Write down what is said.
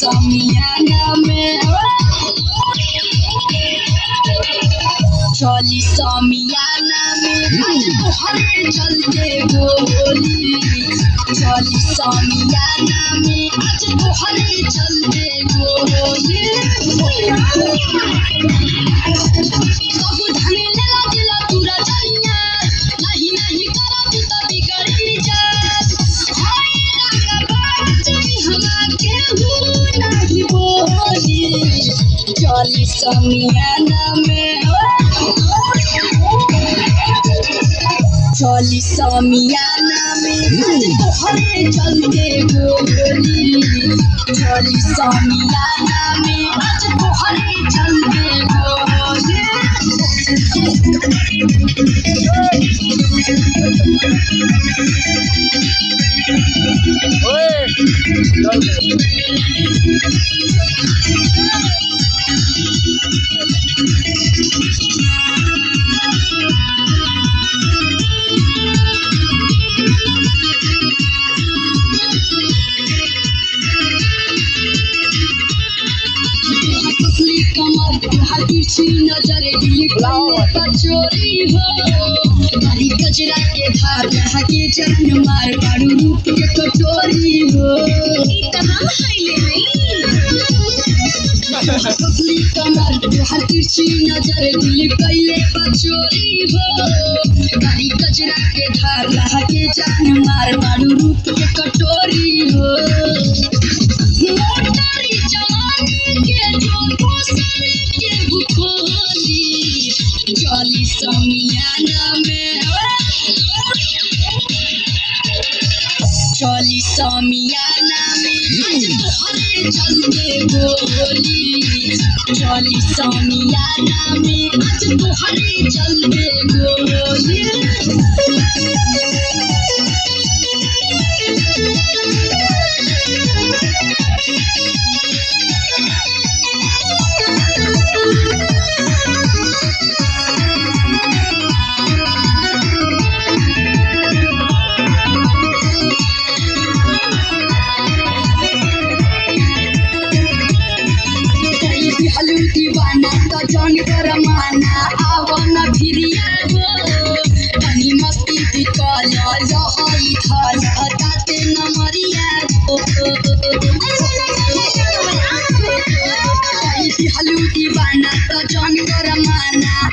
समियाना में चली समियाना में हरे चलते गोली चली समियाना में आज हरे चलते गोली सब धने लेला दिला पूरा जनिया नहीं नहीं करा तू तो बिगड़ मिजाज हाय लगा बात हमा के नहीं बोली चली समियाना में चली समियाना में हरे चलते गोली चली समियाना में आज हरे चलते गोली नजर चोरी हो हरी कचरा के धार के चरण मार बारू रूप के कटोरी हो पतली कमर हर तिरछी नजर दिल कैले पचोरी हो हरी कचरा के धार के चरण मार बारू रूप के कटोरी हो मोटारी जवानी के जो पोसरे के बुखोली चली समियाना में चली समियाना में हरे चलते गोली चली समियाना में आज हरे चलते गोली दीवाना तो जन कर माना आवन फिरिया हो तनी मस्ती बिकल लहई थल ताते नमरिया हो हलू दीवाना तो जन कर माना